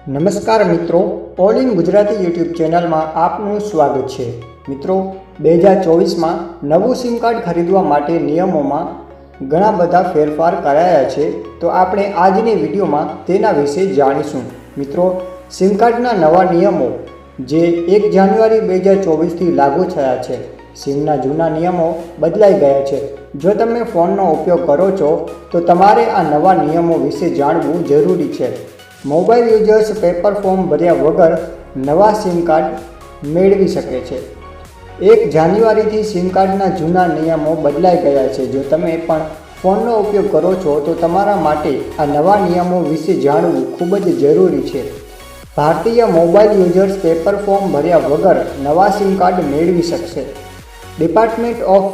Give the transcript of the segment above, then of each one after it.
નમસ્કાર મિત્રો, all in Gujarati YouTube ચેનલમાં આપનું સ્વાગત છે. મિત્રો, 2024માં નવું સિમ કાર્ડ ખરીદવા માટે નિયમોમાં ઘણા બધા ફેરફાર કરાયા છે. તો આપણે આજની વિડીયોમાં તેના વિશે જાણીશું. મિત્રો, સિમ કાર્ડના નવા નિયમો જે 1 જાન્યુઆરી 2024થી લાગુ થયા છે. સિમના જૂના નિયમો બદલાઈ ગયા છે. જો તમે ફોનનો ઉપયોગ કરો છો તો તમારે આ નવા નિયમો વિશે જાણવું જરૂરી છે. મોબાઈલ યુઝર્સ પેપર ફોર્મ ભર્યા વગર નવા સિમ કાર્ડ મેળવી શકે છે. 1 જાન્યુઆરીથી સિમ કાર્ડના જૂના નિયમો બદલાઈ ગયા છે. જો તમે પણ ફોનનો ઉપયોગ કરો છો તો તમારા માટે આ નવા નિયમો વિશે જાણવું ખૂબ જ જરૂરી છે. ભારતીય મોબાઈલ યુઝર્સ પેપર ફોર્મ ભર્યા વગર નવા સિમ કાર્ડ મેળવી શકશે. ડિપાર્ટમેન્ટ ઓફ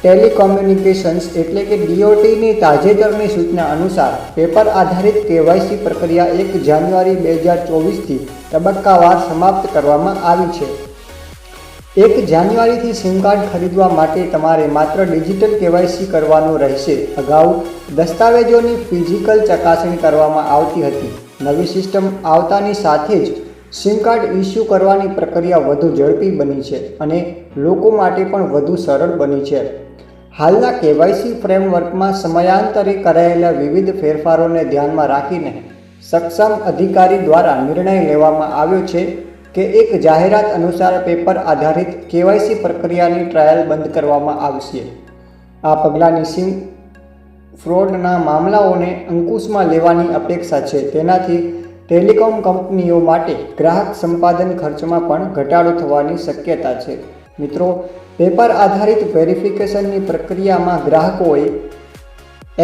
ટેલિકોમ્યુનિકેશન્સ એટલે કે DOTની તાજેતરની સૂચના અનુસાર પેપર આધારિત KYC પ્રક્રિયા 1 જાન્યુઆરી 2024થી તબક્કાવાર સમાપ્ત કરવામાં આવી છે. 1 જાન્યુઆરીથી સિમ કાર્ડ ખરીદવા માટે તમારે માત્ર ડિજિટલ KYC કરવાનું રહેશે. અગાઉ દસ્તાવેજોની ફિઝિકલ ચકાસણી કરવામાં આવતી હતી. નવી સિસ્ટમ આવતાની સાથે જ સિમ કાર્ડ ઇસ્યુ કરવાની પ્રક્રિયા વધુ ઝડપી બની છે અને લોકો માટે પણ વધુ સરળ બની છે. હાલના KYC ફ્રેમવર્કમાં સમયાંતરે કરાયેલા વિવિધ ફેરફારોને ધ્યાનમાં રાખીને સક્ષમ અધિકારી દ્વારા નિર્ણય લેવામાં આવ્યો છે કે એક જાહેરાત અનુસાર પેપર આધારિત KYC પ્રક્રિયાની ટ્રાયલ બંધ કરવામાં આવશે. આ પગલાંની સિમ ફ્રોડના મામલાઓને અંકુશમાં લેવાની અપેક્ષા છે. તેનાથી ટેલિકોમ કંપનીઓ માટે ગ્રાહક સંપાદન ખર્ચમાં પણ ઘટાડો થવાની શક્યતા છે. મિત્રો, પેપર આધારિત વેરિફિકેશનની પ્રક્રિયામાં ગ્રાહકોએ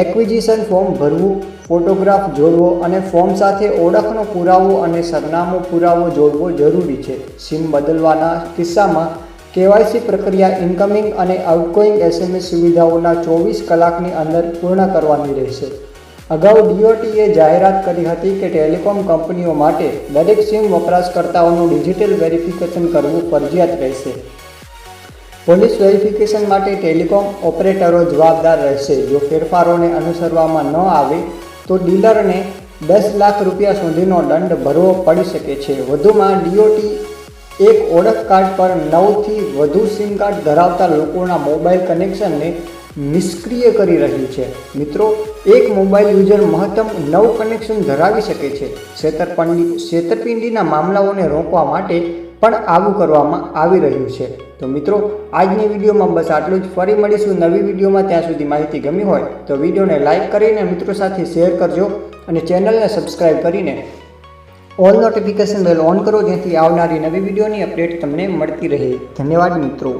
એક્વિઝિશન ફોર્મ ભરવું, ફોટોગ્રાફ જોડવો અને ફોર્મ સાથે ઓળખનો પુરાવો અને સરનામું પુરાવો જોડવો જરૂરી છે. સિમ બદલવાના કિસ્સામાં KYC પ્રક્રિયા ઇનકમિંગ અને આઉટગોઈંગ SMS સુવિધાઓના 24 કલાકની અંદર પૂર્ણ કરવાની રહેશે. અગાઉ DOTએ જાહેરાત કરી હતી કે ટેલિકોમ કંપનીઓ માટે દરેક સિમ વપરાશકર્તાઓનું ડિજિટલ વેરિફિકેશન કરવું ફરજિયાત રહેશે. પોલીસ વેરિફિકેશન માટે ટેલિકોમ ઓપરેટરો જવાબદાર રહેશે. જો ફેરફારોને અનુસરવામાં ન આવે તો ડીલરને 10 લાખ રૂપિયા સુધીનો દંડ ભરવો પડી શકે છે. વધુમાં DOT એક ઓળખ કાર્ડ પર 9થી વધુ સિમ કાર્ડ ધરાવતા લોકોના મોબાઈલ કનેક્શનને નિષ્ક્રિય કરી રહ્યું છે. મિત્રો, એક મોબાઈલ યુઝર મહત્તમ 9 કનેક્શન ધરાવી શકે છે. છેતરપિંડીના મામલાઓને રોકવા માટે પણ આવું કરવામાં આવી રહ્યું છે. તો મિત્રો, આજની વિડીયોમાં બસ આટલું જ. ફરી મળીશું નવી વિડીયોમાં. ત્યાં સુધી માહિતી ગમી હોય તો વિડીયોને લાઇક કરીને મિત્રો સાથે શેર કરજો અને ચેનલને સબસ્ક્રાઈબ કરીને ઓલ નોટિફિકેશન બેલ ઓન કરો, જેથી આવનારી નવી વિડીયોની અપડેટ તમને મળતી રહે. ધન્યવાદ મિત્રો.